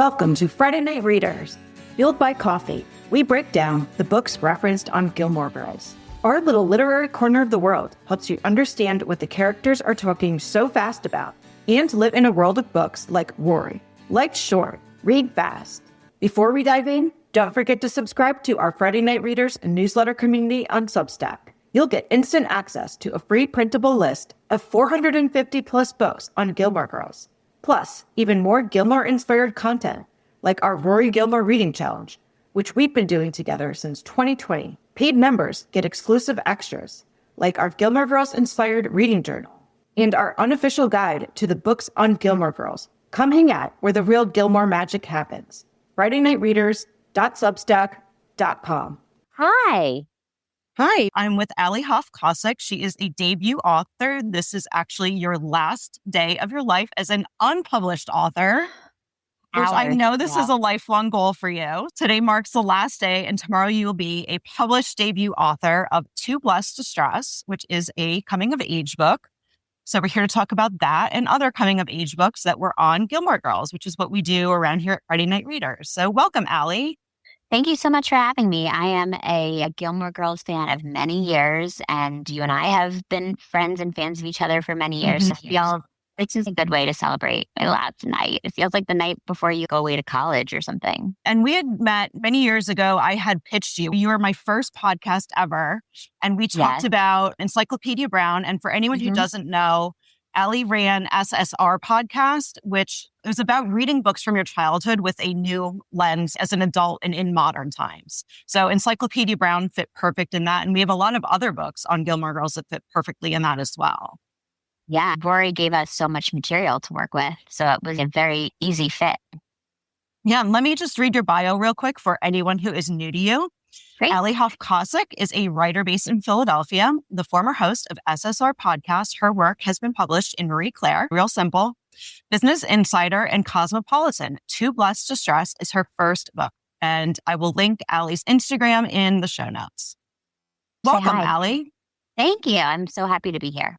Welcome to Friday Night Readers. Fueled by coffee, we break down the books referenced on Gilmore Girls. Our little literary corner of the world helps you understand what the characters are talking so fast about and live in a world of books like Rory. Like short, read fast. Before we dive in, don't forget to subscribe to our Friday Night Readers newsletter community on Substack. You'll get instant access to a free printable list of 450 plus books on Gilmore Girls. Plus, even more Gilmore-inspired content, like our Rory Gilmore Reading Challenge, which we've been doing together since 2020. Paid members get exclusive extras, like our Gilmore Girls-inspired reading journal, and our unofficial guide to the books on Gilmore Girls. Come hang out where the real Gilmore magic happens. FridayNightReaders.substack.com. Hi. Hi, I'm with Alli Hoff Kosik. She is a debut author. This is actually your last day of your life as an unpublished author, which I know this is a lifelong goal for you. Today marks the last day, and tomorrow you will be a published debut author of Too Blessed to Stress, which is a coming-of-age book. So we're here to talk about that and other coming-of-age books that were on Gilmore Girls, which is what we do around here at Friday Night Readers. So welcome, Allie. Thank you so much for having me. I am a Gilmore Girls fan of many years, and you and I have been friends and fans of each other for many years. So I feel this is a good way to celebrate my last night. It feels like the night before you go away to college or something. And we had met many years ago. I had pitched you. You were my first podcast ever, and we talked about Encyclopedia Brown. And for anyone who doesn't know, Allie ran SSR podcast, which was about reading books from your childhood with a new lens as an adult and in modern times. So Encyclopedia Brown fit perfect in that. And we have a lot of other books on Gilmore Girls that fit perfectly in that as well. Yeah, Rory gave us so much material to work with. So it was a very easy fit. Yeah, and let me just read your bio real quick for anyone who is new to you. Great. Alli Hoff Kosik is a writer based in Philadelphia, the former host of SSR podcast. Her work has been published in Marie Claire, Real Simple, Business Insider, and Cosmopolitan. Too Blessed to Stress is her first book. And I will link Allie's Instagram in the show notes. Welcome, Allie. Thank you. I'm so happy to be here.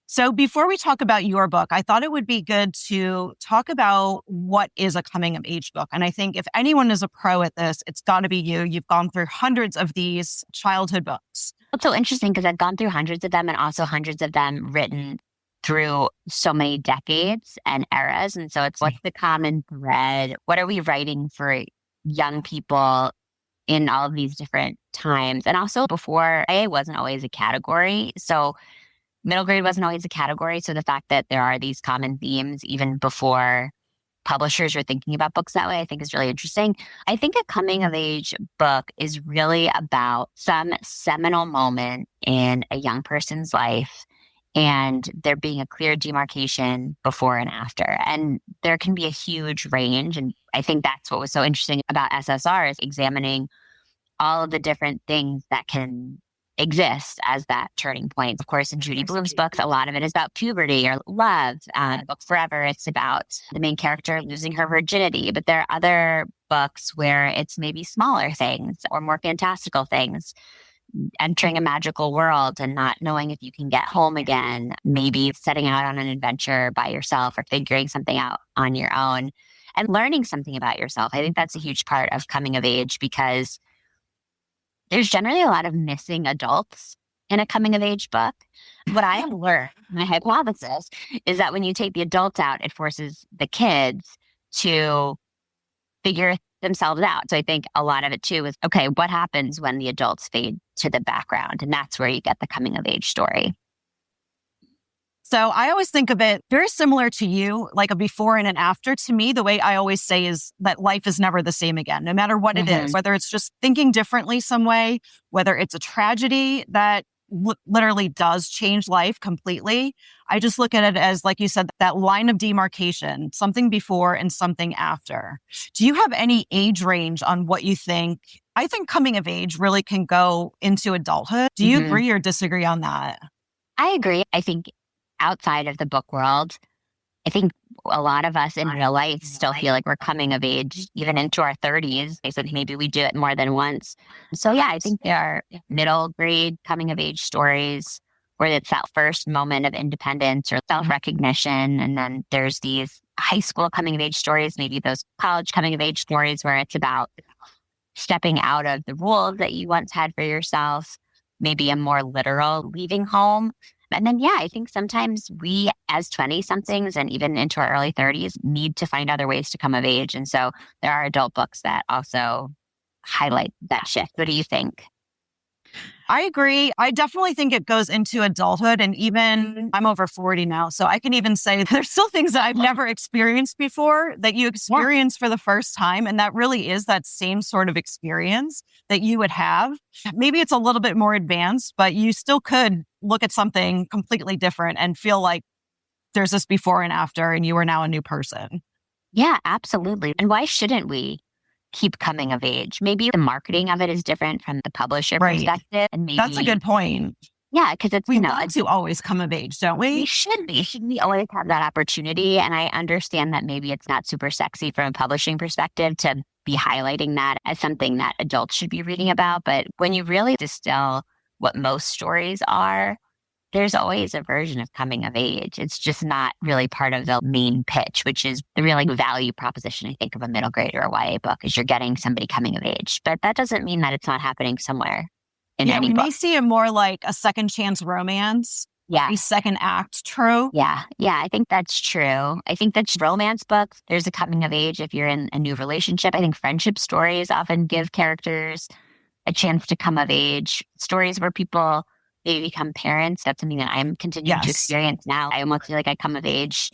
So before we talk about your book, I thought it would be good to talk about what is a coming of age book. And I think if anyone is a pro at this, it's got to be you. You've gone through hundreds of these childhood books. It's so interesting because I've gone through hundreds of them and also hundreds of them written through so many decades and eras. And so it's what's the common thread? What are we writing for young people in all of these different times? And also before, AA wasn't always a category. So middle grade wasn't always a category. So the fact that there are these common themes even before publishers are thinking about books that way, I think is really interesting. I think a coming of age book is really about some seminal moment in a young person's life and there being a clear demarcation before and after. And there can be a huge range. And I think that's what was so interesting about SSR is examining all of the different things that can exist as that turning point. Of course, in Judy Blume's books, a lot of it is about puberty or love. Book Forever, it's about the main character losing her virginity. But there are other books where it's maybe smaller things or more fantastical things, entering a magical world and not knowing if you can get home again, maybe setting out on an adventure by yourself or figuring something out on your own and learning something about yourself. I think that's a huge part of coming of age because there's generally a lot of missing adults in a coming of age book. What I have learned, my hypothesis, is that when you take the adults out, it forces the kids to figure themselves out. So I think a lot of it too is, okay, what happens when the adults fade to the background? And that's where you get the coming of age story. So I always think of it very similar to you, like a before and an after. To me, the way I always say is that life is never the same again, no matter what it is, whether it's just thinking differently some way, whether it's a tragedy that literally does change life completely. I just look at it as, like you said, that line of demarcation, something before and something after. Do you have any age range on what you think? I think coming of age really can go into adulthood. Do you agree or disagree on that? I agree. I think outside of the book world, I think a lot of us in real life still feel like we're coming of age, even into our 30s. I said maybe we do it more than once. So yeah, I think there are middle grade coming of age stories where it's that first moment of independence or self-recognition. And then there's these high school coming of age stories, maybe those college coming of age stories where it's about stepping out of the rules that you once had for yourself, maybe a more literal leaving home. And then, yeah, I think sometimes we as 20 somethings and even into our early 30s need to find other ways to come of age. And so there are adult books that also highlight that shift. What do you think? I agree. I definitely think it goes into adulthood. And even I'm over 40 now. So I can even say there's still things that I've never experienced before that you experience for the first time. And that really is that same sort of experience that you would have. Maybe it's a little bit more advanced, but you still could look at something completely different and feel like there's this before and after, and you are now a new person. Yeah, absolutely. And why shouldn't we keep coming of age? Maybe the marketing of it is different from the publisher perspective. And maybe that's a good point. Yeah, because it's, we want to always come of age, don't we? We should be. Should we always have that opportunity? And I understand that maybe it's not super sexy from a publishing perspective to be highlighting that as something that adults should be reading about. But when you really distill what most stories are, there's always a version of coming of age. It's just not really part of the main pitch, which is the real value proposition, I think, of a middle grade or a YA book, is you're getting somebody coming of age. But that doesn't mean that it's not happening somewhere in any book. We may see it more like a second chance romance. Yeah. A second act trope. Yeah. Yeah. I think that's true. I think that's romance books. There's a coming of age if you're in a new relationship. I think friendship stories often give characters a chance to come of age. Stories where people maybe become parents. That's something that I'm continuing to experience now. I almost feel like I come of age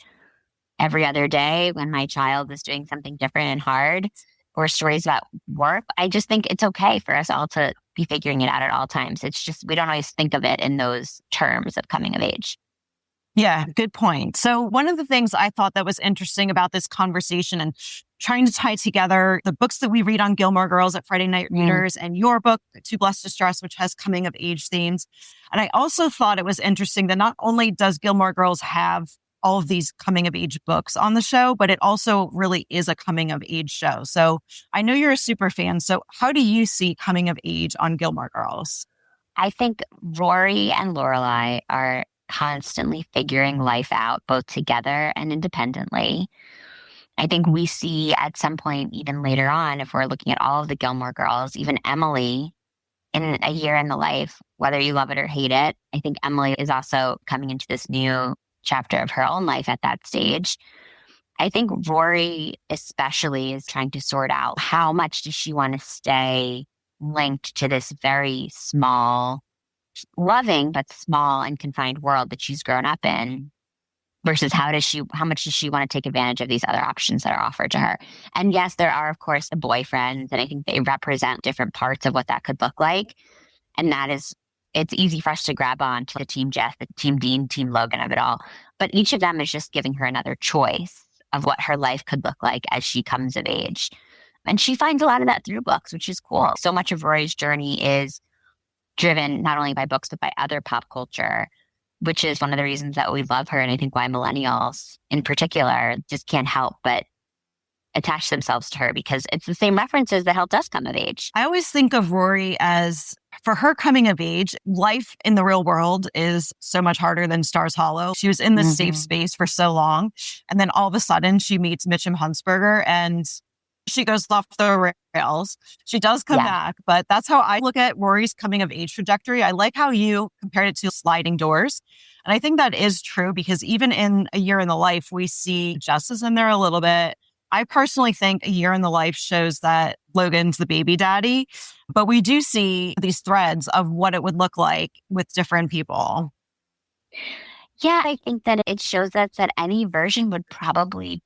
every other day when my child is doing something different and hard, or stories about work. I just think it's okay for us all to be figuring it out at all times. It's just, we don't always think of it in those terms of coming of age. Yeah, good point. So one of the things I thought that was interesting about this conversation and trying to tie together the books that we read on Gilmore Girls at Friday Night Readers and your book, Too Blessed to Stress, which has coming of age themes. And I also thought it was interesting that not only does Gilmore Girls have all of these coming of age books on the show, but it also really is a coming of age show. So I know you're a super fan. So how do you see coming of age on Gilmore Girls? I think Rory and Lorelai are constantly figuring life out, both together and independently. I think we see at some point, even later on, if we're looking at all of the Gilmore Girls, even Emily in A Year in the Life, whether you love it or hate it, I think Emily is also coming into this new chapter of her own life at that stage. I think Rory especially is trying to sort out how much does she want to stay linked to this very small, loving but small and confined world that she's grown up in, versus how much does she want to take advantage of these other options that are offered to her. And yes, there are, of course, the boyfriends, and I think they represent different parts of what that could look like. And that is, it's easy for us to grab on to the Team Jess, the Team Dean, Team Logan of it all. But each of them is just giving her another choice of what her life could look like as she comes of age. And she finds a lot of that through books, which is cool. So much of Rory's journey is driven not only by books, but by other pop culture, which is one of the reasons that we love her. And I think why millennials in particular just can't help but attach themselves to her, because it's the same references that helped us come of age. I always think of Rory as, for her coming of age, life in the real world is so much harder than Stars Hollow. She was in this safe space for so long. And then all of a sudden she meets Mitchum Huntsberger and she goes off the rails. She does come back, but that's how I look at Rory's coming of age trajectory. I like how you compared it to sliding doors. And I think that is true, because even in A Year in the Life, we see Justice in there a little bit. I personally think A Year in the Life shows that Logan's the baby daddy, but we do see these threads of what it would look like with different people. Yeah, I think that it shows us that any version would probably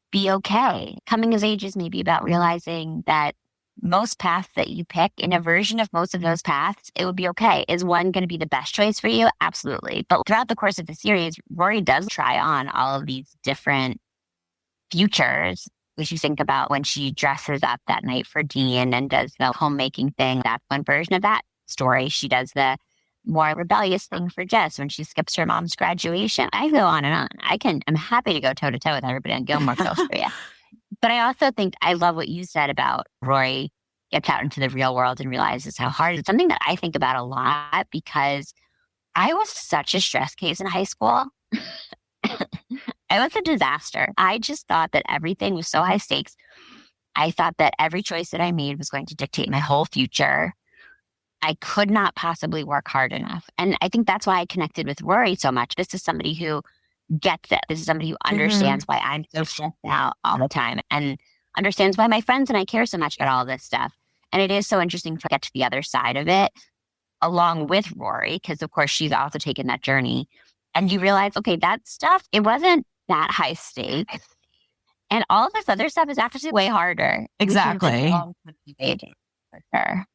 be okay. Coming of age is maybe about realizing that most paths that you pick, in a version of most of those paths, it would be okay. Is one going to be the best choice for you? Absolutely. But throughout the course of the series, Rory does try on all of these different futures, which you think about when she dresses up that night for Dean and does the homemaking thing. That's one version of that story. She does the more rebellious thing for Jess when she skips her mom's graduation. I go on and on. I'm happy to go toe to toe with everybody on Gilmore Girls for you. But I also think I love what you said about Rory gets out into the real world and realizes how hard. It's something that I think about a lot, because I was such a stress case in high school. It was a disaster. I just thought that everything was so high stakes. I thought that every choice that I made was going to dictate my whole future. I could not possibly work hard enough. And I think that's why I connected with Rory so much. This is somebody who gets it. This is somebody who understands why I'm so stressed out all the time and understands why my friends and I care so much about all this stuff. And it is so interesting to get to the other side of it along with Rory, because of course she's also taken that journey. And you realize, okay, that stuff, it wasn't that high stakes. And all of this other stuff is actually way harder. Exactly. For sure.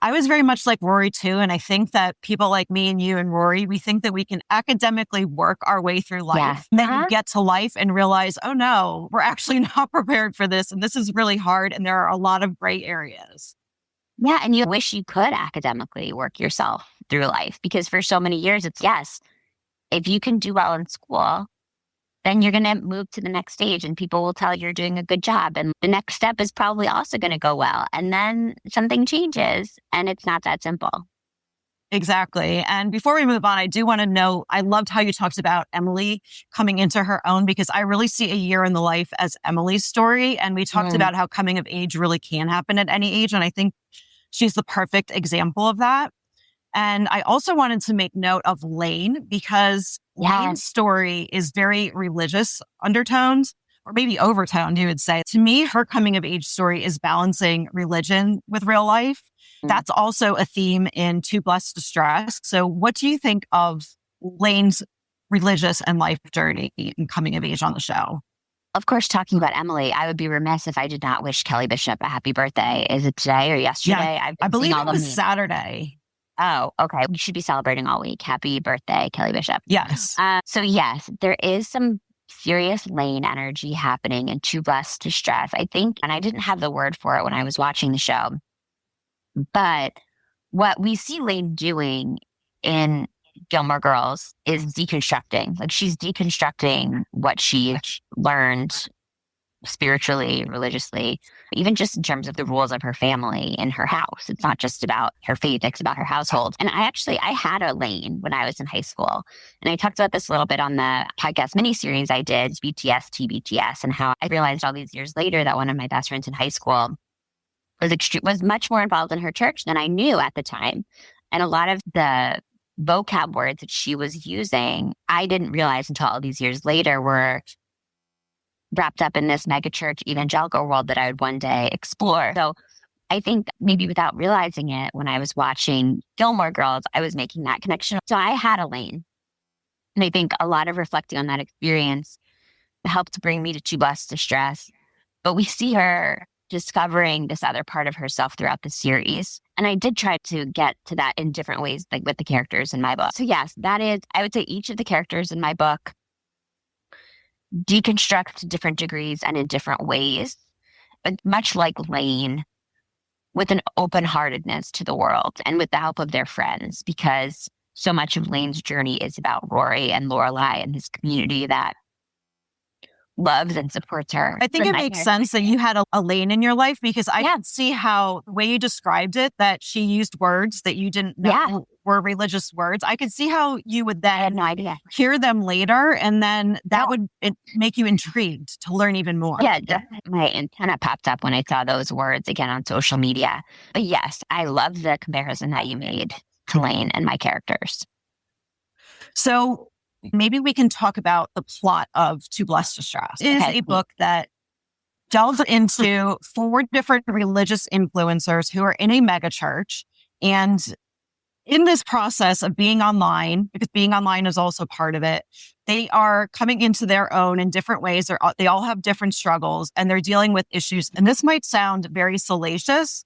I was very much like Rory too. And I think that people like me and you and Rory, we think that we can academically work our way through life. Yes. And then you get to life and realize, oh no, we're actually not prepared for this. And this is really hard. And there are a lot of gray areas. Yeah. And you wish you could academically work yourself through life, because for so many years, it's yes, if you can do well in school, then you're going to move to the next stage and people will tell you're doing a good job. And the next step is probably also going to go well. And then something changes and it's not that simple. Exactly. And before we move on, I do want to know, I loved how you talked about Emily coming into her own, because I really see a year in the life as Emily's story. And we talked about how coming of age really can happen at any age. And I think she's the perfect example of that. And I also wanted to make note of Lane, because Lane's story is very religious undertones, or maybe overtoned, you would say. To me, her coming of age story is balancing religion with real life. That's also a theme in Too Blessed to Stress. So what do you think of Lane's religious and life journey and coming of age on the show? Of course, talking about Emily, I would be remiss if I did not wish Kelly Bishop a happy birthday. Is it today or yesterday? Yeah, I believe it was Saturday. Oh, okay. We should be celebrating all week. Happy birthday, Kelly Bishop. Yes. So yes, there is some serious Lane energy happening in Too Blessed to Stress, I think. And I didn't have the word for it when I was watching the show. But what we see Lane doing in Gilmore Girls is deconstructing. Like, she's deconstructing what she learned spiritually, religiously, even just in terms of the rules of her family in her house. It's not just about her faith, it's about her household. And I had a Lane when I was in high school. And I talked about this a little bit on the podcast miniseries I did, BTS, TBTS, and how I realized all these years later that one of my best friends in high school was much more involved in her church than I knew at the time. And a lot of the vocab words that she was using, I didn't realize until all these years later were wrapped up in this megachurch evangelical world that I would one day explore. So I think maybe without realizing it, when I was watching Gilmore Girls, I was making that connection. So I had a Lane. And I think a lot of reflecting on that experience helped bring me to Too Blessed to Stress. But we see her discovering this other part of herself throughout the series. And I did try to get to that in different ways, like with the characters in my book. So yes, that is, I would say each of the characters in my book deconstruct to different degrees and in different ways, but much like Lane, with an open-heartedness to the world and with the help of their friends, because so much of Lane's journey is about Rory and Lorelai and his community that loves and supports her. I think it makes sense that you had a Lane in your life, because I can see how the way you described it, that she used words that you didn't know were religious words. I could see how you would then no idea. Hear them later, and then that would make you intrigued to learn even more. Yeah, my antenna popped up when I saw those words again on social media. But yes, I love the comparison that you made to Lane and my characters. So maybe we can talk about the plot of Too Blessed to Stress. It is a book that delves into 4 different religious influencers who are in a megachurch. And in this process of being online, because being online is also part of it, they are coming into their own in different ways. They all have different struggles and they're dealing with issues. And this might sound very salacious,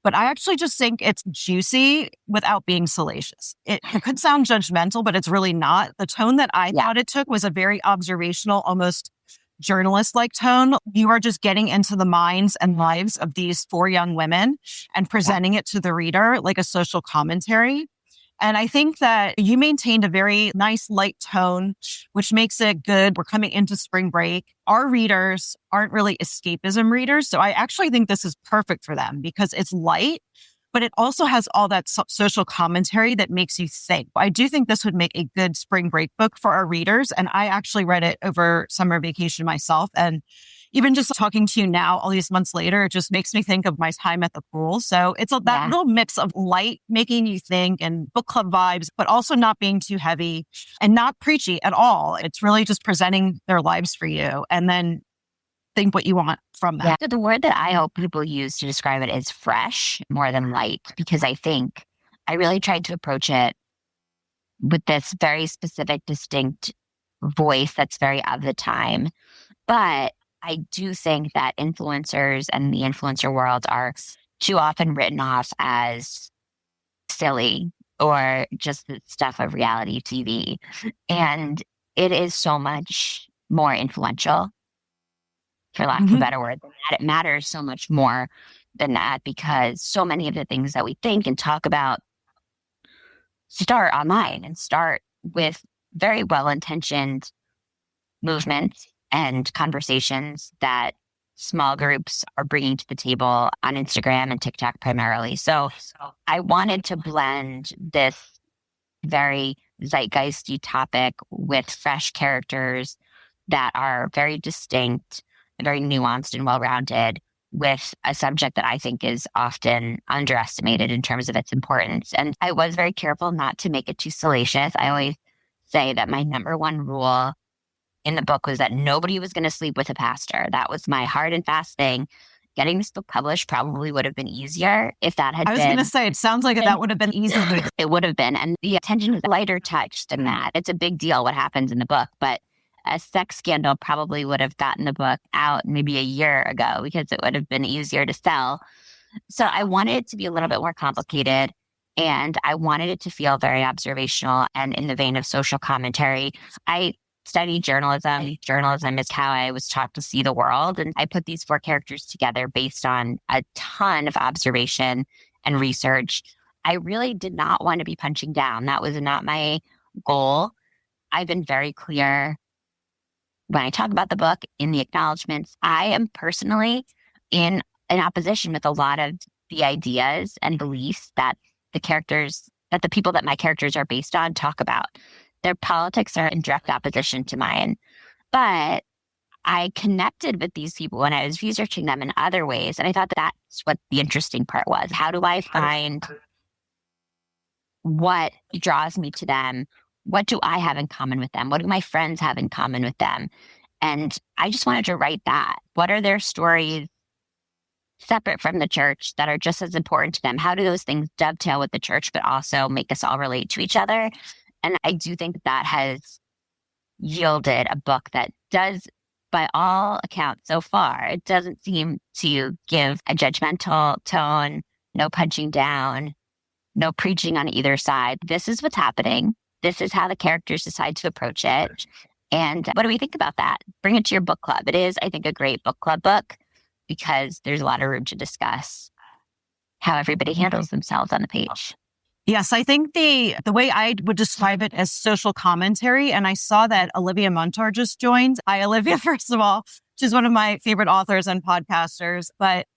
but I actually just think it's juicy without being salacious. It could sound judgmental, but it's really not. The tone that I thought it took was a very observational, almost journalist-like tone. You are just getting into the minds and lives of these 4 young women and presenting it to the reader like a social commentary. And I think that you maintained a very nice, light tone, which makes it good. We're coming into spring break. Our readers aren't really escapism readers. So I actually think this is perfect for them because it's light, but it also has all that social commentary that makes you think. I do think this would make a good spring break book for our readers. And I actually read it over summer vacation myself. And even just talking to you now, all these months later, it just makes me think of my time at the pool. So it's that little mix of light, making you think, and book club vibes, but also not being too heavy and not preachy at all. It's really just presenting their lives for you and then think what you want from that. Yeah. So the word that I hope people use to describe it is fresh more than light, because I think I really tried to approach it with this very specific, distinct voice that's very of the time. But I do think that influencers and the influencer world are too often written off as silly or just the stuff of reality TV. And it is so much more influential, for lack of a better word, than that. It matters so much more than that, because so many of the things that we think and talk about start online and start with very well-intentioned movements and conversations that small groups are bringing to the table on Instagram and TikTok primarily. So I wanted to blend this very zeitgeisty topic with fresh characters that are very distinct, very nuanced and well-rounded, with a subject that I think is often underestimated in terms of its importance. And I was very careful not to make it too salacious. I always say that my number one rule in the book was that nobody was going to sleep with a pastor. That was my hard and fast thing. Getting this book published probably would have been easier if that had been. I was going to say, it sounds like that would have been easier. It would have been. And the attention is a lighter touch than that. It's a big deal what happens in the book, but a sex scandal probably would have gotten the book out maybe a year ago, because it would have been easier to sell. So I wanted it to be a little bit more complicated, and I wanted it to feel very observational and in the vein of social commentary. I studied journalism. Journalism is how I was taught to see the world. And I put these 4 characters together based on a ton of observation and research. I really did not want to be punching down. That was not my goal. I've been very clear when I talk about the book in the acknowledgments. I am personally in opposition with a lot of the ideas and beliefs that the people that my characters are based on talk about. Their politics are in direct opposition to mine. But I connected with these people when I was researching them in other ways. And I thought that's what the interesting part was. How do I find what draws me to them? What do I have in common with them? What do my friends have in common with them? And I just wanted to write that. What are their stories separate from the church that are just as important to them? How do those things dovetail with the church, but also make us all relate to each other? And I do think that has yielded a book that does, by all accounts so far, it doesn't seem to give a judgmental tone, no punching down, no preaching on either side. This is what's happening. This is how the characters decide to approach it. And what do we think about that? Bring it to your book club. It is, I think, a great book club book, because there's a lot of room to discuss how everybody handles themselves on the page. Yes, I think the way I would describe it as social commentary, and I saw that Olivia Muntar just joined. Hi, Olivia, first of all. She's one of my favorite authors and podcasters. But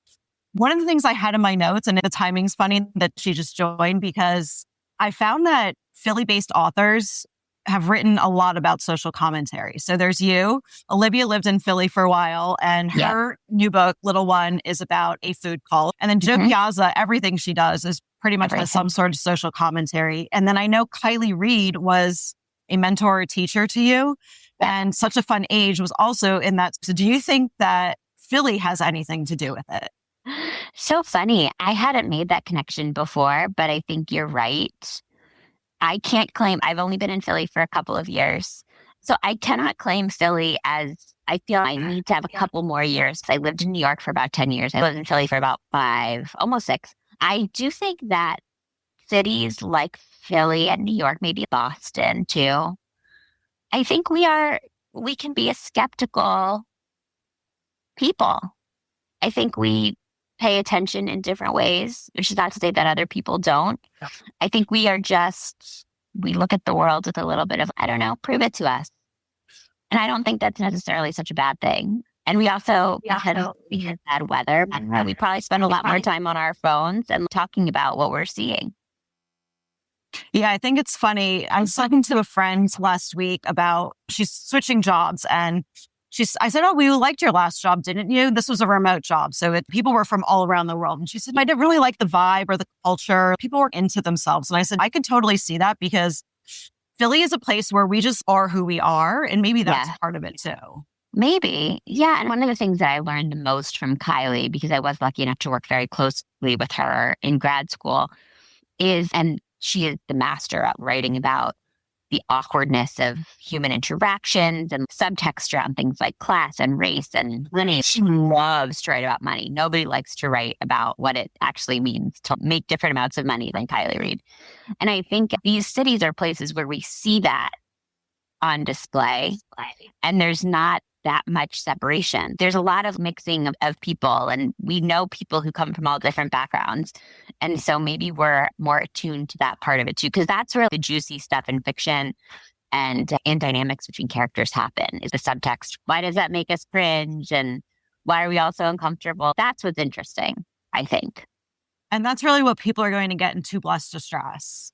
one of the things I had in my notes, and the timing's funny that she just joined, because I found that Philly-based authors have written a lot about social commentary. So there's you. Olivia lived in Philly for a while, and her new book, Little One, is about a food cult. And then Jo Piazza, everything she does is pretty much has some sort of social commentary. And then I know Kylie Reed was a mentor or teacher to you, and Such a Fun Age was also in that. So do you think that Philly has anything to do with it? So funny. I hadn't made that connection before, but I think you're right. I can't claim, I've only been in Philly for a couple of years. So I cannot claim Philly as, I feel I need to have a couple more years. I lived in New York for about 10 years. I lived in Philly for about 5, almost 6. I do think that cities like Philly and New York, maybe Boston too, I think we can be a skeptical people. I think we pay attention in different ways, which is not to say that other people don't. I think we look at the world with a little bit of, I don't know, prove it to us. And I don't think that's necessarily such a bad thing. And we also, because we had bad weather, we probably spend a lot more time on our phones and talking about what we're seeing. Yeah, I think it's funny. I was talking to a friend last week about she's switching jobs, and I said, "Oh, we liked your last job, didn't you?" This was a remote job, so people were from all around the world. And she said, "I didn't really like the vibe or the culture. People were into themselves." And I said, "I could totally see that, because Philly is a place where we just are who we are, and maybe that's part of it too." Maybe. Yeah. And one of the things that I learned the most from Kylie, because I was lucky enough to work very closely with her in grad school, and she is the master at writing about the awkwardness of human interactions and subtext around things like class and race and money. She loves to write about money. Nobody likes to write about what it actually means to make different amounts of money than Kylie Reid. And I think these cities are places where we see that on display, and there's not that much separation. There's a lot of mixing of people, and we know people who come from all different backgrounds. And so maybe we're more attuned to that part of it too, because that's where the juicy stuff in fiction and dynamics between characters happen, is the subtext. Why does that make us cringe? And why are we all so uncomfortable? That's what's interesting, I think. And that's really what people are going to get in Too Blessed to Stress.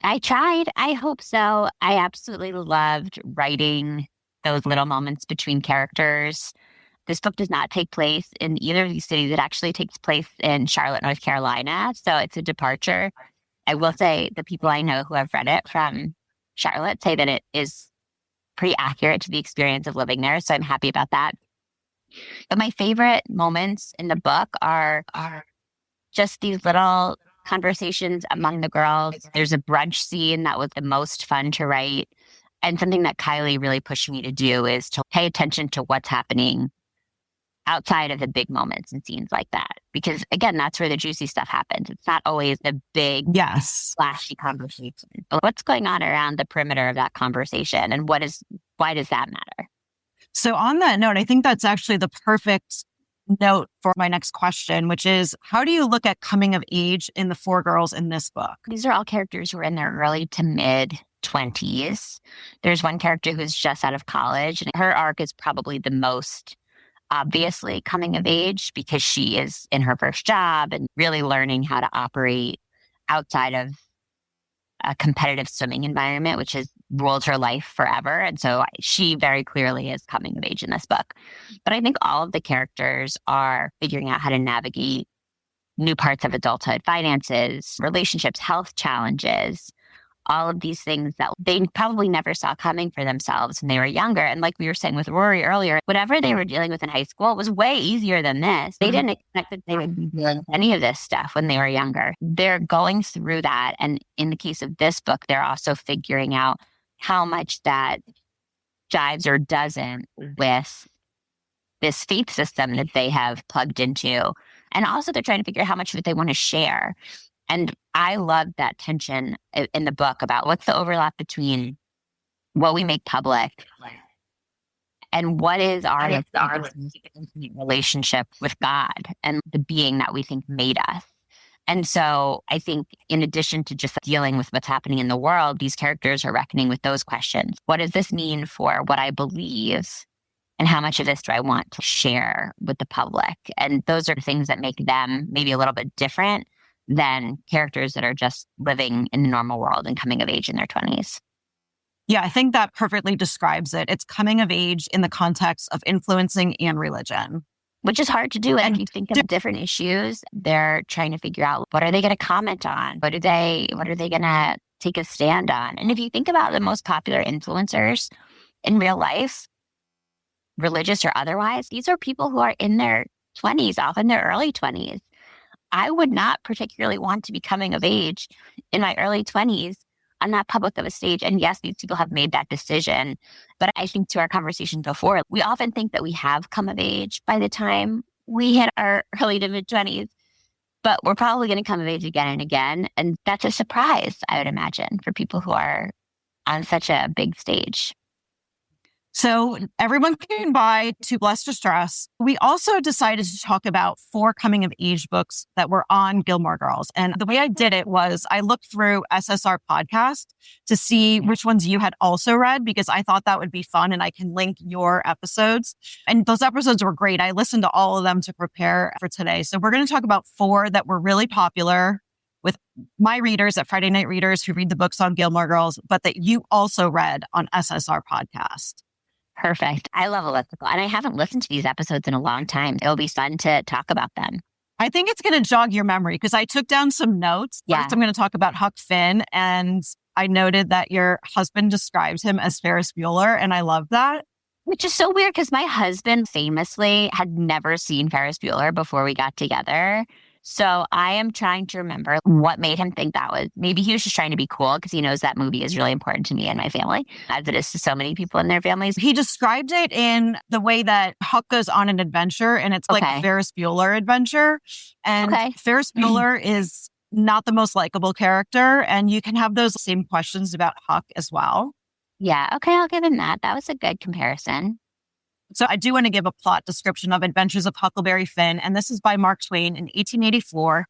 I tried. I hope so. I absolutely loved writing those little moments between characters. This book does not take place in either of these cities. It actually takes place in Charlotte, North Carolina. So it's a departure. I will say the people I know who have read it from Charlotte say that it is pretty accurate to the experience of living there. So I'm happy about that. But my favorite moments in the book are just these little conversations among the girls. There's a brunch scene that was the most fun to write. And something that Kylie really pushed me to do is to pay attention to what's happening outside of the big moments and scenes like that. Because again, that's where the juicy stuff happens. It's not always the big, flashy conversation. But what's going on around the perimeter of that conversation, and why does that matter? So on that note, I think that's actually the perfect note for my next question, which is, how do you look at coming of age in the four girls in this book? These are all characters who are in their early to mid 20s. There's one character who's just out of college, and her arc is probably the most obviously coming of age, because she is in her first job and really learning how to operate outside of a competitive swimming environment, which has ruled her life forever. And so she very clearly is coming of age in this book. But I think all of the characters are figuring out how to navigate new parts of adulthood: finances, relationships, health challenges, all of these things that they probably never saw coming for themselves when they were younger. And like we were saying with Rory earlier, whatever they were dealing with in high school was way easier than this. They didn't expect that they would be dealing with any of this stuff when they were younger. They're going through that. And in the case of this book, they're also figuring out how much that jives or doesn't with this faith system that they have plugged into. And also they're trying to figure out how much of it they want to share. And I love that tension in the book about what's the overlap between what we make public and what is our relationship with God and the being that we think made us. And so I think in addition to just dealing with what's happening in the world, these characters are reckoning with those questions. What does this mean for what I believe? And how much of this do I want to share with the public? And those are things that make them maybe a little bit different than characters that are just living in the normal world and coming of age in their 20s. Yeah, I think that perfectly describes it. It's coming of age in the context of influencing and religion. Which is hard to do. And you think of different issues, they're trying to figure out, what are they going to comment on? What are they going to take a stand on? And if you think about the most popular influencers in real life, religious or otherwise, these are people who are in their 20s, often their early 20s. I would not particularly want to be coming of age in my early 20s on that public of a stage. And yes, these people have made that decision. But I think to our conversation before, we often think that we have come of age by the time we hit our early to mid 20s. But we're probably going to come of age again and again. And that's a surprise, I would imagine, for people who are on such a big stage. So everyone can buy Too Blessed to Stress. We also decided to talk about 4 coming of age books that were on Gilmore Girls. And the way I did it was I looked through SSR podcast to see which ones you had also read, because I thought that would be fun and I can link your episodes. And those episodes were great. I listened to all of them to prepare for today. So we're going to talk about 4 that were really popular with my readers at Friday Night Readers who read the books on Gilmore Girls, but that you also read on SSR podcast. Perfect. I love elliptical. And I haven't listened to these episodes in a long time. It'll be fun to talk about them. I think it's going to jog your memory because I took down some notes. Yeah. First, I'm going to talk about Huck Finn. And I noted that your husband describes him as Ferris Bueller. And I love that. Which is so weird because my husband famously had never seen Ferris Bueller before we got together. So I am trying to remember what made him think that was. Maybe he was just trying to be cool because he knows that movie is really important to me and my family, as it is to so many people in their families. He described it in the way that Huck goes on an adventure, and it's like a Ferris Bueller adventure. And Ferris Bueller is not the most likable character, and you can have those same questions about Huck as well. Yeah, okay, I'll give him that. That was a good comparison. So I do want to give a plot description of Adventures of Huckleberry Finn, and this is by Mark Twain in 1884.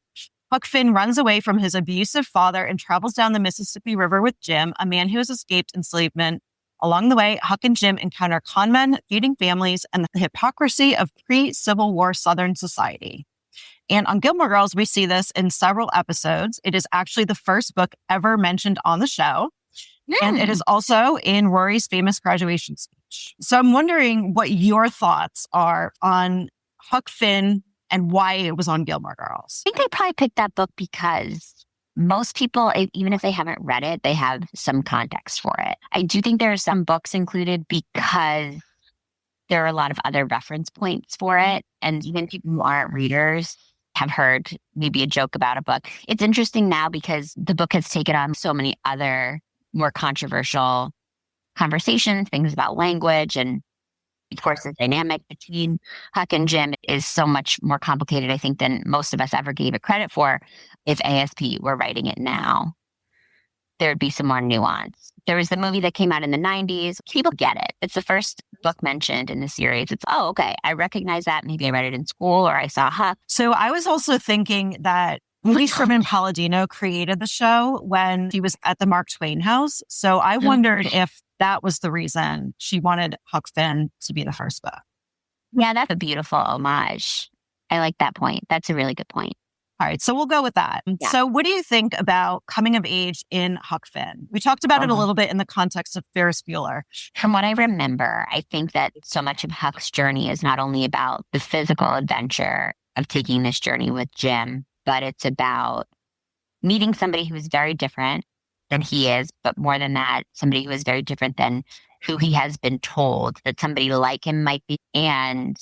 Huck Finn runs away from his abusive father and travels down the Mississippi River with Jim, a man who has escaped enslavement. Along the way, Huck and Jim encounter con men, feuding families, and the hypocrisy of pre-Civil War Southern society. And on Gilmore Girls, we see this in several episodes. It is actually the first book ever mentioned on the show. And it is also in Rory's famous graduation speech. So I'm wondering what your thoughts are on Huck Finn and why it was on Gilmore Girls. I think they probably picked that book because most people, even if they haven't read it, they have some context for it. I do think there are some books included because there are a lot of other reference points for it. And even people who aren't readers have heard maybe a joke about a book. It's interesting now because the book has taken on so many other more controversial conversations, things about language. And of course, the dynamic between Huck and Jim is so much more complicated, I think, than most of us ever gave it credit for. If ASP were writing it now, there'd be some more nuance. There was the movie that came out in the 90s. People get it. It's the first book mentioned in the series. It's, oh, okay, I recognize that. Maybe I read it in school or I saw Huck. So I was also thinking that Lee Sherman Palladino created the show when he was at the Mark Twain house. So I wondered if that was the reason she wanted Huck Finn to be the first book. Yeah, that's a beautiful homage. I like that point. That's a really good point. All right, so we'll go with that. Yeah. So what do you think about coming of age in Huck Finn? We talked about it a little bit in the context of Ferris Bueller. From what I remember, I think that so much of Huck's journey is not only about the physical adventure of taking this journey with Jim, but it's about meeting somebody who is very different than he is, but more than that, somebody who is very different than who he has been told that somebody like him might be, and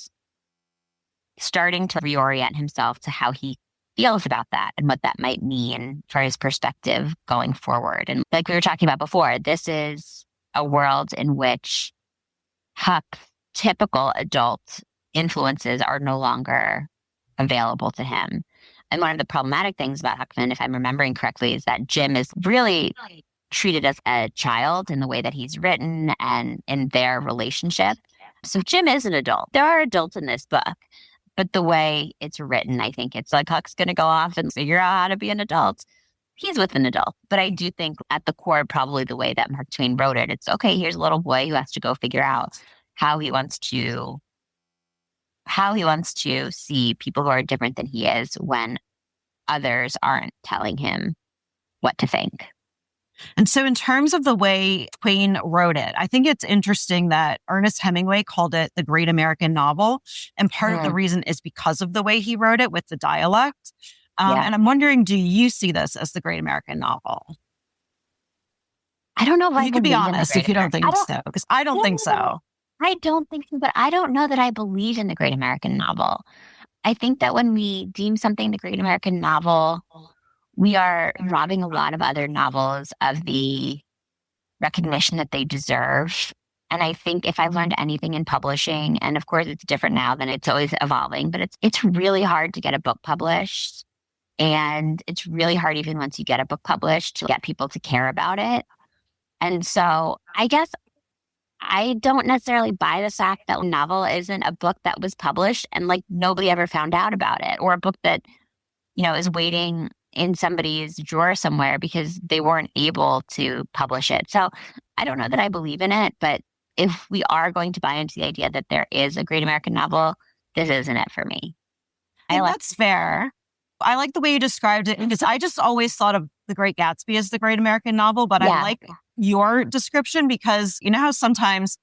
starting to reorient himself to how he feels about that and what that might mean for his perspective going forward. And like we were talking about before, this is a world in which Huck's typical adult influences are no longer available to him. And one of the problematic things about Huck Finn, if I'm remembering correctly, is that Jim is really treated as a child in the way that he's written and in their relationship. So Jim is an adult. There are adults in this book, but the way it's written, I think it's like Huck's going to go off and figure out how to be an adult. He's with an adult. But I do think at the core, probably the way that Mark Twain wrote it, it's okay, here's a little boy who has to go figure out how he wants to see people who are different than he is when others aren't telling him what to think. And so in terms of the way Twain wrote it, I think it's interesting that Ernest Hemingway called it the great American novel. And part of the reason is because of the way he wrote it with the dialect. And I'm wondering, do you see this as the great American novel? I don't know if you could be honest if you don't think so, because I don't think so. I don't think so, but I don't know that I believe in the great American novel. I think that when we deem something the great American novel, we are robbing a lot of other novels of the recognition that they deserve. And I think if I've learned anything in publishing, and of course it's different now than it's always evolving, but it's really hard to get a book published. And it's really hard even once you get a book published to get people to care about it. And so I guess I don't necessarily buy the fact that a novel isn't a book that was published and like nobody ever found out about it, or a book that, is waiting in somebody's drawer somewhere because they weren't able to publish it. So I don't know that I believe in it, but if we are going to buy into the idea that there is a great American novel, this isn't it for me. And that's fair. I like the way you described it because I just always thought of The Great Gatsby as the great American novel, but I like your description because you know how sometimes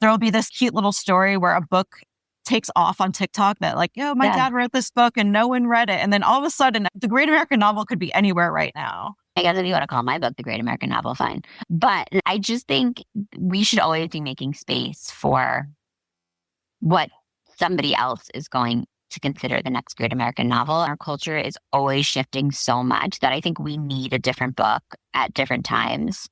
there will be this cute little story where a book takes off on TikTok that like, my dad wrote this book and no one read it. And then all of a sudden, the great American novel could be anywhere right now. I guess if you want to call my book the great American novel, fine. But I just think we should always be making space for what somebody else is going to consider the next great American novel. Our culture is always shifting so much that I think we need a different book at different times.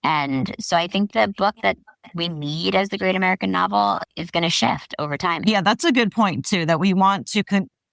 And so I think the book that we need as the great American novel is going to shift over time. Yeah, that's a good point too, that we want to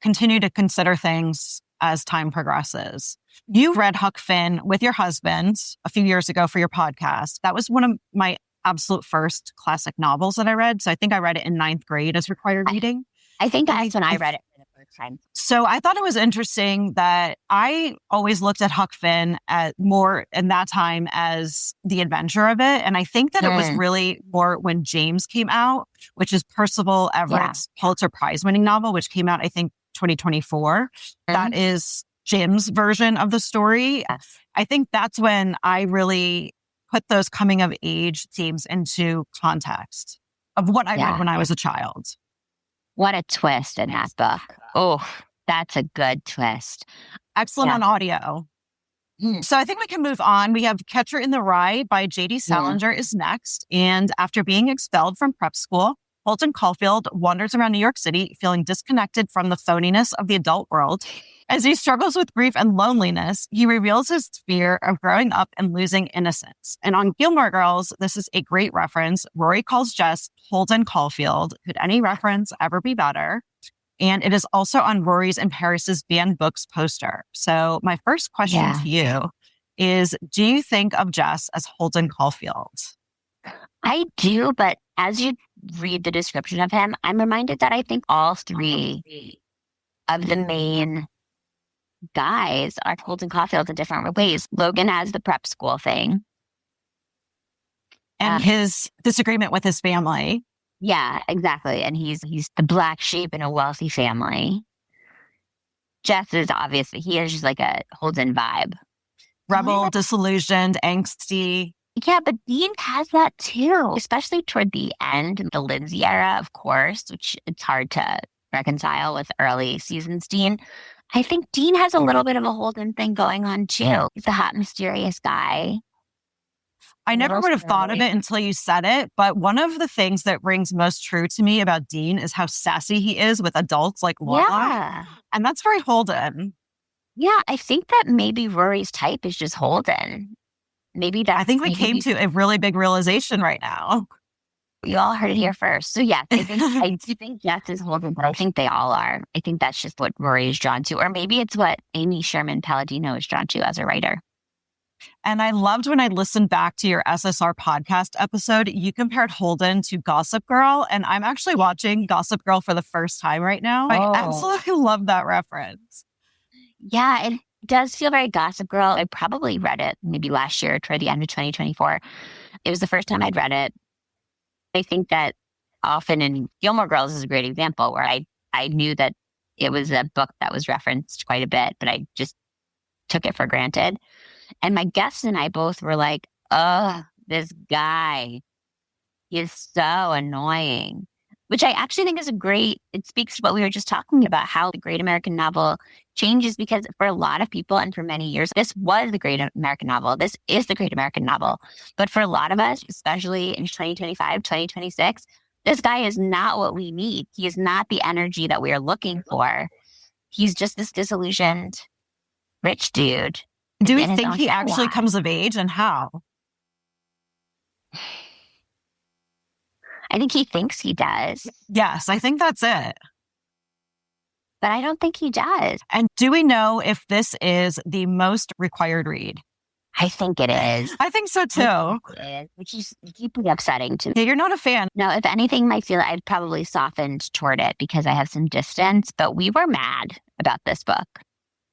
continue to consider things as time progresses. You read Huck Finn with your husband a few years ago for your podcast. That was one of my absolute first classic novels that I read. So I think I read it in 9th grade as required reading. I think that's when I read it for the first time. So I thought it was interesting that I always looked at Huck Finn at more in that time as the adventure of it. And I think that it was really more when James came out, which is Percival Everett's Pulitzer Prize winning novel, which came out, I think, 2024. That is Jim's version of the story. Yes. I think that's when I really put those coming of age themes into context of what I read when I was a child. What a twist in that book. Oh, that's a good twist. Excellent on audio. So I think we can move on. We have Catcher in the Rye by J.D. Salinger is next. And after being expelled from prep school, Holden Caulfield wanders around New York City feeling disconnected from the phoniness of the adult world. As he struggles with grief and loneliness, he reveals his fear of growing up and losing innocence. And on Gilmore Girls, this is a great reference. Rory calls Jess Holden Caulfield. Could any reference ever be better? And it is also on Rory's and Paris's banned books poster. So my first question to you is, do you think of Jess as Holden Caulfield? I do, but as you read the description of him, I'm reminded that I think all three of the main guys are Holden Caulfield in different ways. Logan has the prep school thing. And his disagreement with his family. Yeah, exactly. And he's the black sheep in a wealthy family. Jess is obviously, he is just like a Holden vibe. Rebel, disillusioned, angsty. Yeah, but Dean has that too, especially toward the end, the Lindsay era, of course, which it's hard to reconcile with early seasons Dean. I think Dean has a little bit of a Holden thing going on too. He's a hot, mysterious guy. I never would have thought of it until you said it, but one of the things that rings most true to me about Dean is how sassy he is with adults like Laura. Yeah. And that's very Holden. Yeah, I think that maybe Rory's type is just Holden. Maybe that. I think we came to a really big realization right now. You all heard it here first. So yeah, I do think Jess is Holden, but I think they all are. I think that's just what Rory is drawn to. Or maybe it's what Amy Sherman Palladino is drawn to as a writer. And I loved when I listened back to your SSR podcast episode, you compared Holden to Gossip Girl. And I'm actually watching Gossip Girl for the first time right now. I absolutely love that reference. Yeah, it does feel very Gossip Girl. I probably read it maybe last year toward the end of 2024. It was the first time I'd read it. I think that often in Gilmore Girls is a great example where I knew that it was a book that was referenced quite a bit, but I just took it for granted. And my guest and I both were like, oh, this guy, he is so annoying, which I actually think is it speaks to what we were just talking about, how the great American novel changes, because for a lot of people and for many years, this was the great American novel. This is the great American novel. But for a lot of us, especially in 2025, 2026, this guy is not what we need. He is not the energy that we are looking for. He's just this disillusioned rich dude. Do we think he actually comes of age, and how? I think he thinks he does. Yes, I think that's it. But I don't think he does. And do we know if this is the most required read? I think it is. I think so too. Which is deeply upsetting to me. Yeah, you're not a fan. No, if anything, I'd probably softened toward it because I have some distance, but we were mad about this book.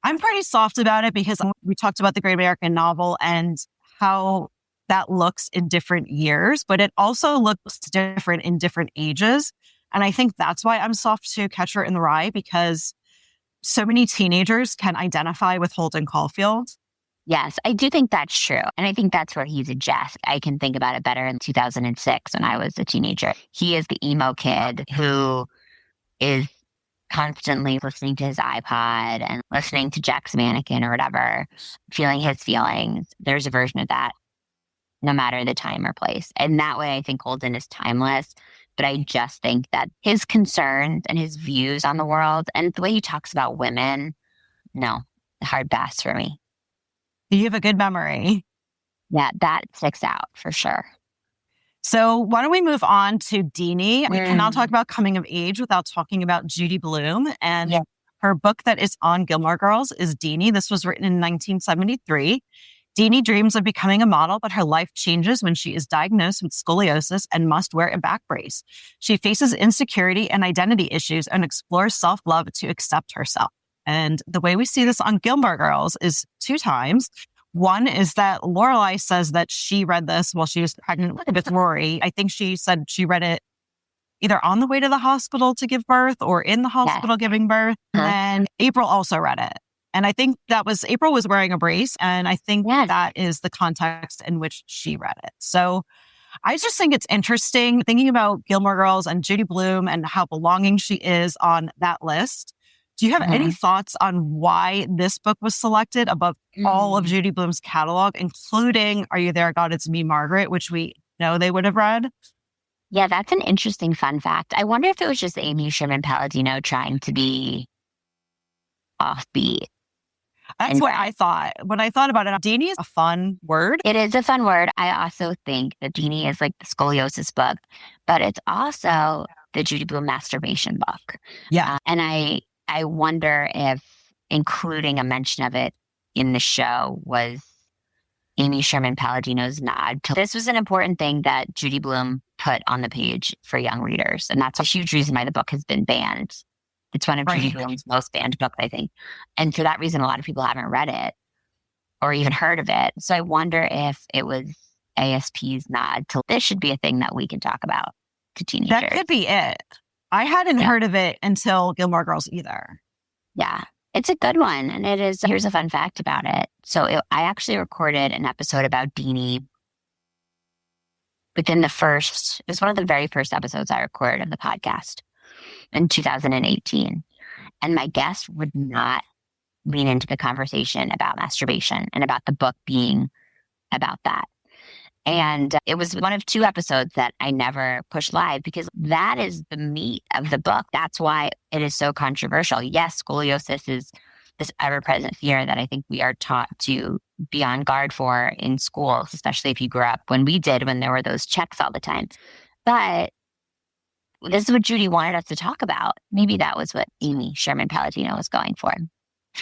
I'm pretty soft about it because we talked about the Great American Novel and how that looks in different years, but it also looks different in different ages. And I think that's why I'm soft to Catcher in the Rye, because so many teenagers can identify with Holden Caulfield. Yes, I do think that's true. And I think that's where he's a Jeff. I can think about it better in 2006 when I was a teenager. He is the emo kid who is constantly listening to his iPod and listening to Jack's Mannequin or whatever, feeling his feelings. There's a version of that, no matter the time or place. And that way, I think Holden is timeless. But I just think that his concerns and his views on the world and the way he talks about women, no, hard pass for me. You have a good memory. Yeah, that sticks out for sure. So why don't we move on to Deenie? We cannot talk about coming of age without talking about Judy Blume. And her book that is on Gilmore Girls is Deenie. This was written in 1973. Deenie dreams of becoming a model, but her life changes when she is diagnosed with scoliosis and must wear a back brace. She faces insecurity and identity issues and explores self-love to accept herself. And the way we see this on Gilmore Girls is 2 times. One is that Lorelai says that she read this while she was pregnant with Rory. I think she said she read it either on the way to the hospital to give birth or in the hospital giving birth. And April also read it. And I think April was wearing a brace. And I think that is the context in which she read it. So I just think it's interesting thinking about Gilmore Girls and Judy Blume and how belonging she is on that list. Do you have any thoughts on why this book was selected above all of Judy Blume's catalog, including Are You There, God, It's Me, Margaret, which we know they would have read? Yeah, that's an interesting fun fact. I wonder if it was just Amy Sherman Palladino trying to be offbeat. That's what I thought. When I thought about it, Deenie is a fun word. It is a fun word. I also think that Deenie is like the scoliosis book, but it's also the Judy Blume masturbation book. Yeah. And I wonder if including a mention of it in the show was Amy Sherman Palladino's nod. This was an important thing that Judy Blume put on the page for young readers. And that's a huge reason why the book has been banned. It's one of Judy Blume's most banned books, I think. And for that reason, a lot of people haven't read it or even heard of it. So I wonder if it was ASP's nod to this should be a thing that we can talk about to teenagers. That could be it. I hadn't heard of it until Gilmore Girls either. Yeah, it's a good one. And it is, here's a fun fact about it. So I actually recorded an episode about Deenie it was one of the very first episodes I recorded of the podcast in 2018. And my guest would not lean into the conversation about masturbation and about the book being about that. And it was one of 2 episodes that I never pushed live because that is the meat of the book. That's why it is so controversial. Yes, scoliosis is this ever-present fear that I think we are taught to be on guard for in schools, especially if you grew up when there were those checks all the time. But this is what Judy wanted us to talk about. Maybe that was what Amy Sherman Palladino was going for.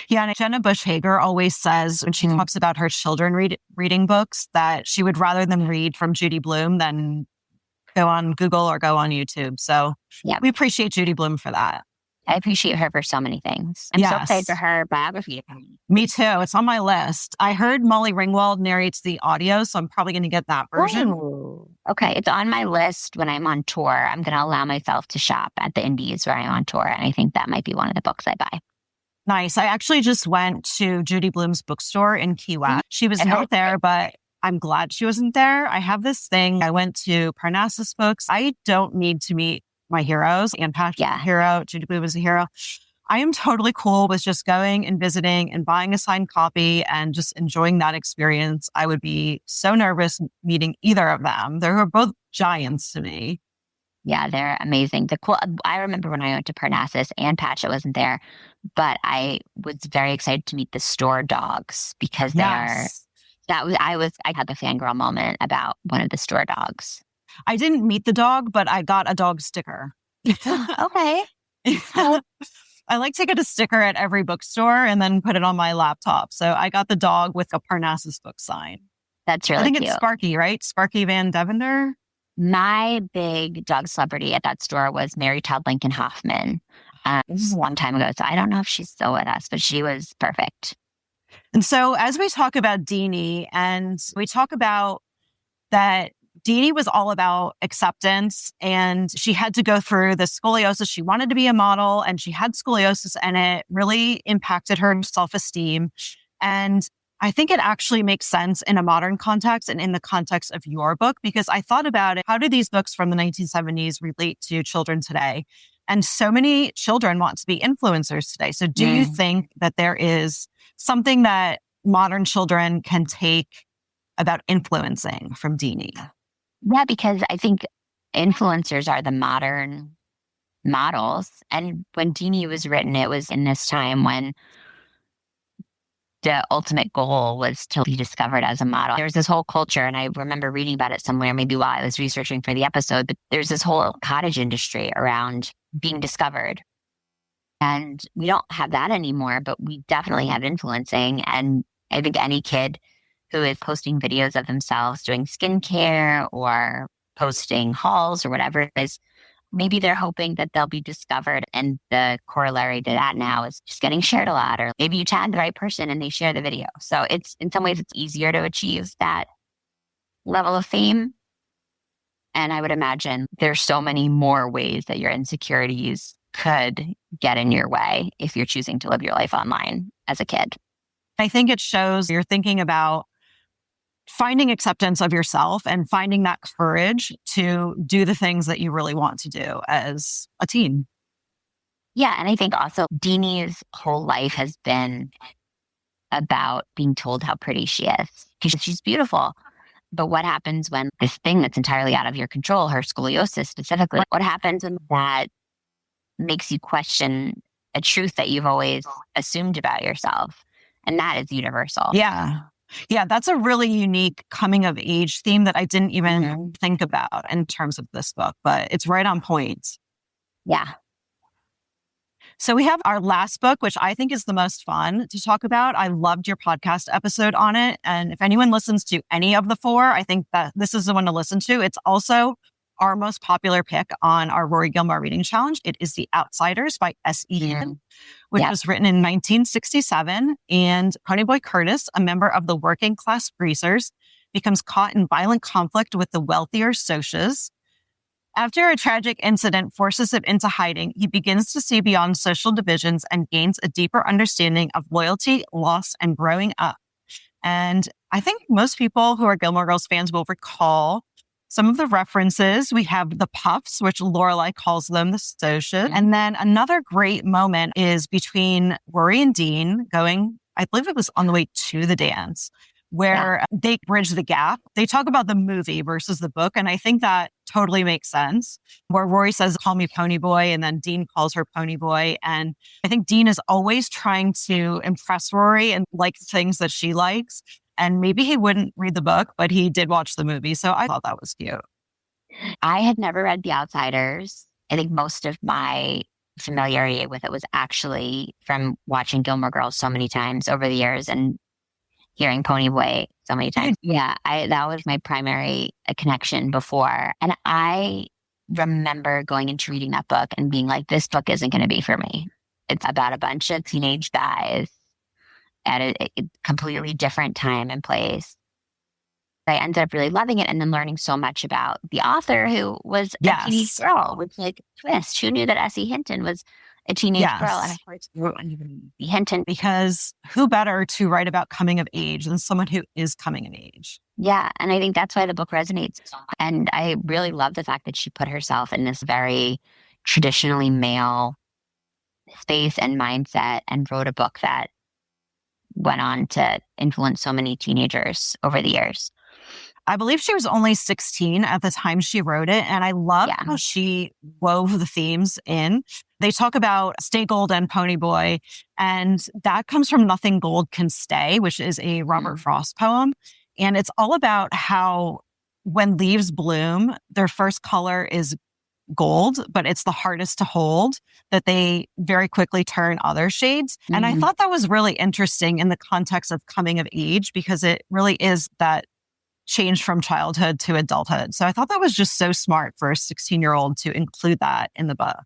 Yeah, and Jenna Bush Hager always says when she talks about her children reading books that she would rather them read from Judy Blume than go on Google or go on YouTube. So we appreciate Judy Blume for that. I appreciate her for so many things. I'm so excited for her biography to come. Me too. It's on my list. I heard Molly Ringwald narrates the audio, so I'm probably going to get that version. Ooh. Okay, it's on my list when I'm on tour. I'm going to allow myself to shop at the indies where I'm on tour, and I think that might be one of the books I buy. Nice. I actually just went to Judy Blume's bookstore in Key West. She was not there, but I'm glad she wasn't there. I have this thing. I went to Parnassus Books. I don't need to meet my heroes. Anne Patch is a hero. Judy Blume is a hero. I am totally cool with just going and visiting and buying a signed copy and just enjoying that experience. I would be so nervous meeting either of them. They were both giants to me. Yeah, they're amazing. I remember when I went to Parnassus, Anne Patchett wasn't there, but I was very excited to meet the store dogs because I had the fangirl moment about one of the store dogs. I didn't meet the dog, but I got a dog sticker. Okay. I like to get a sticker at every bookstore and then put it on my laptop. So I got the dog with a Parnassus book sign. That's really I think cute. it's Sparky, right? Sparky Van Devender. My big dog celebrity at that store was Mary Todd Lincoln Hoffman. This is a long time ago, so I don't know if she's still with us, but she was perfect. And so as we talk about Deenie, and we talk about that Deenie was all about acceptance, and she had to go through the scoliosis. She wanted to be a model, and she had scoliosis, and it really impacted her self-esteem. And I think it actually makes sense in a modern context and in the context of your book, because I thought about it. How do these books from the 1970s relate to children today? And so many children want to be influencers today. So do you think that there is something that modern children can take about influencing from Deenie? Yeah, because I think influencers are the modern models. And when Deenie was written, it was in this time when the ultimate goal was to be discovered as a model. There was this whole culture, and I remember reading about it somewhere, maybe while I was researching for the episode, but there's this whole cottage industry around being discovered. And we don't have that anymore, but we definitely have influencing. And I think any kid who is posting videos of themselves doing skincare or posting hauls or whatever it is, maybe they're hoping that they'll be discovered. And the corollary to that now is just getting shared a lot, or maybe you tag the right person and they share the video. So it's, in some ways, it's easier to achieve that level of fame. And I would imagine there's so many more ways that your insecurities could get in your way if you're choosing to live your life online as a kid. I think it shows you're thinking about finding acceptance of yourself and finding that courage to do the things that you really want to do as a teen. Yeah. And I think also Deanie's whole life has been about being told how pretty she is, because she's beautiful. But what happens when this thing that's entirely out of your control, her scoliosis specifically, what happens when that makes you question a truth that you've always assumed about yourself? And that is universal. Yeah. Yeah, that's a really unique coming of age theme that I didn't even think about in terms of this book, but it's right on point. Yeah. So we have our last book, which I think is the most fun to talk about. I loved your podcast episode on it. And if anyone listens to any of the four, I think that this is the one to listen to. It's also our most popular pick on our Rory Gilmore Reading Challenge. It is The Outsiders by S.E. Hinton, which was written in 1967. And Ponyboy Curtis, a member of the working class greasers, becomes caught in violent conflict with the wealthier Socs. After a tragic incident forces him into hiding, he begins to see beyond social divisions and gains a deeper understanding of loyalty, loss, and growing up. And I think most people who are Gilmore Girls fans will recall some of the references. We have the Puffs, which Lorelai calls them the Socs. And then another great moment is between Rory and Dean going, I believe it was on the way to the dance, where they bridge the gap. They talk about the movie versus the book. And I think that totally makes sense, where Rory says, call me Pony Boy. And then Dean calls her Pony Boy. And I think Dean is always trying to impress Rory and like things that she likes. And maybe he wouldn't read the book, but he did watch the movie. So I thought that was cute. I had never read The Outsiders. I think most of my familiarity with it was actually from watching Gilmore Girls so many times over the years and hearing Pony Boy so many times. Yeah, that was my primary connection before. And I remember going into reading that book and being like, this book isn't going to be for me. It's about a bunch of teenage guys at a completely different time and place. I ended up really loving it and then learning so much about the author, who was a teenage girl, which, like, twist. Who knew that S.E. Hinton was a teenage girl? And of course, Hinton. Because who better to write about coming of age than someone who is coming of age? Yeah. And I think that's why the book resonates. And I really love the fact that she put herself in this very traditionally male space and mindset and wrote a book that went on to influence so many teenagers over the years. I believe she was only 16 at the time she wrote it. And I love how she wove the themes in. They talk about Stay Gold and Pony Boy. And that comes from Nothing Gold Can Stay, which is a Robert Frost poem. And it's all about how when leaves bloom, their first color is gold, but it's the hardest to hold that they very quickly turn other shades. Mm-hmm. And I thought that was really interesting in the context of coming of age, because it really is that change from childhood to adulthood. So I thought that was just so smart for a 16-year-old to include that in the book.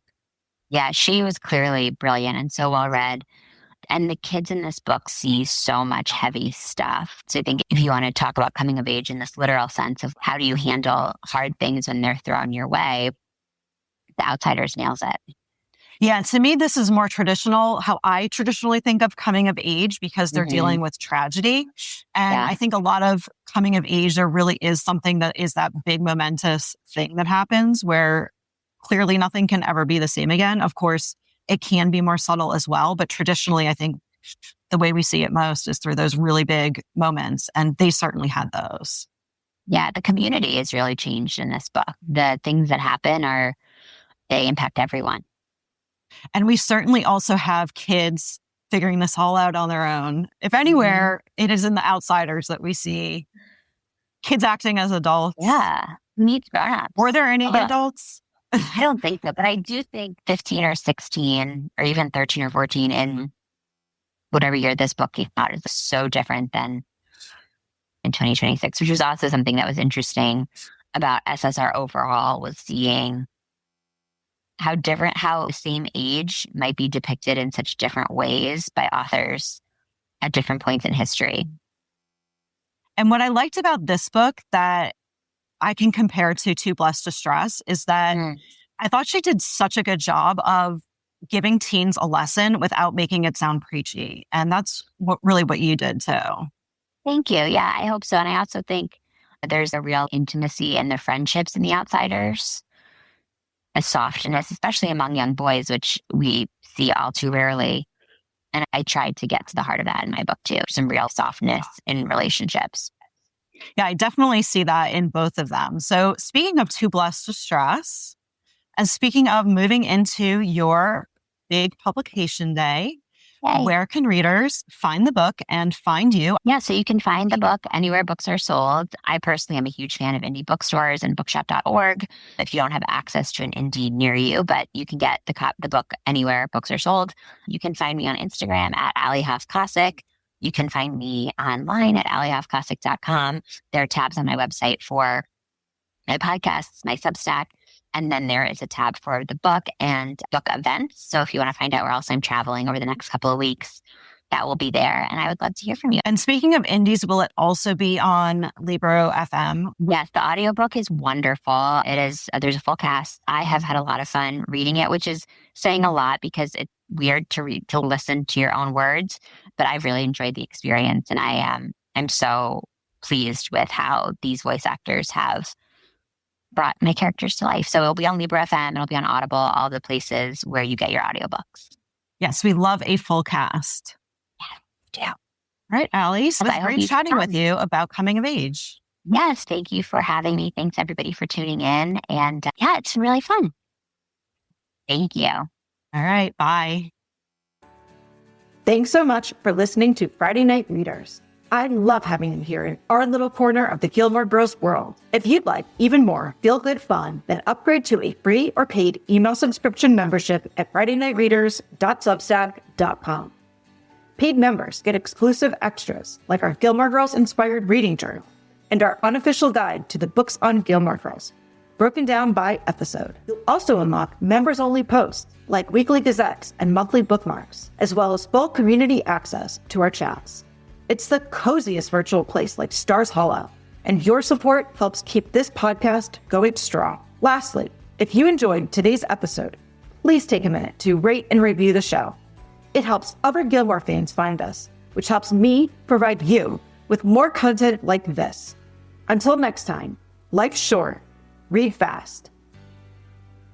Yeah, she was clearly brilliant and so well read. And the kids in this book see so much heavy stuff. So I think if you want to talk about coming of age in this literal sense of how do you handle hard things when they're thrown your way, The Outsiders nails it. Yeah, to me, this is more traditional, how I traditionally think of coming of age, because they're dealing with tragedy. And I think a lot of coming of age, there really is something that is that big momentous thing that happens where clearly nothing can ever be the same again. Of course, it can be more subtle as well. But traditionally, I think the way we see it most is through those really big moments. And they certainly had those. Yeah, the community is really changed in this book. The things that happen they impact everyone. And we certainly also have kids figuring this all out on their own. If anywhere, it is in The Outsiders that we see kids acting as adults. Yeah, meet grown-ups. Were there any adults? I don't think so, but I do think 15 or 16 or even 13 or 14 in whatever year this book came out is so different than in 2026, which was also something that was interesting about SSR overall, was seeing how the same age might be depicted in such different ways by authors at different points in history. And what I liked about this book that I can compare to Too Blessed to Stress is that I thought she did such a good job of giving teens a lesson without making it sound preachy. And that's really what you did too. Thank you. Yeah, I hope so. And I also think there's a real intimacy in the friendships in The Outsiders, a softness, especially among young boys, which we see all too rarely. And I tried to get to the heart of that in my book too. Some real softness in relationships. Yeah, I definitely see that in both of them. So speaking of Too Blessed to Stress, and speaking of moving into your big publication day, where can readers find the book and find you? Yeah, so you can find the book anywhere books are sold. I personally am a huge fan of indie bookstores and bookshop.org if you don't have access to an indie near you, but you can get the book anywhere books are sold. You can find me on Instagram at Alli Hoff Kosik. You can find me online at allihoffkosik.com. There are tabs on my website for my podcasts, my Substack, and then there is a tab for the book and book events. So if you want to find out where else I'm traveling over the next couple of weeks, that will be there. And I would love to hear from you. And speaking of indies, will it also be on Libro FM? Yes, the audiobook is wonderful. There's a full cast. I have had a lot of fun reading it, which is saying a lot because it's weird to listen to your own words, but I've really enjoyed the experience. And I'm so pleased with how these voice actors have brought my characters to life. So it'll be on Libro FM, it'll be on Audible, all the places where you get your audiobooks. Yes, we love a full cast. Yeah. All right, Allie, so it was great chatting with you about coming of age. Yes, thank you for having me. Thanks everybody for tuning in. And it's been really fun. Thank you. All right, bye. Thanks so much for listening to Friday Night Readers. I love having you here in our little corner of the Gilmore Girls world. If you'd like even more feel-good fun, then upgrade to a free or paid email subscription membership at FridayNightReaders.substack.com. Paid members get exclusive extras like our Gilmore Girls inspired reading journal and our unofficial guide to the books on Gilmore Girls, broken down by episode. You'll also unlock members-only posts like weekly gazettes and monthly bookmarks, as well as full community access to our chats. It's the coziest virtual place like Stars Hollow, and your support helps keep this podcast going strong. Lastly, if you enjoyed today's episode, please take a minute to rate and review the show. It helps other Gilmore fans find us, which helps me provide you with more content like this. Until next time, life's short, read fast,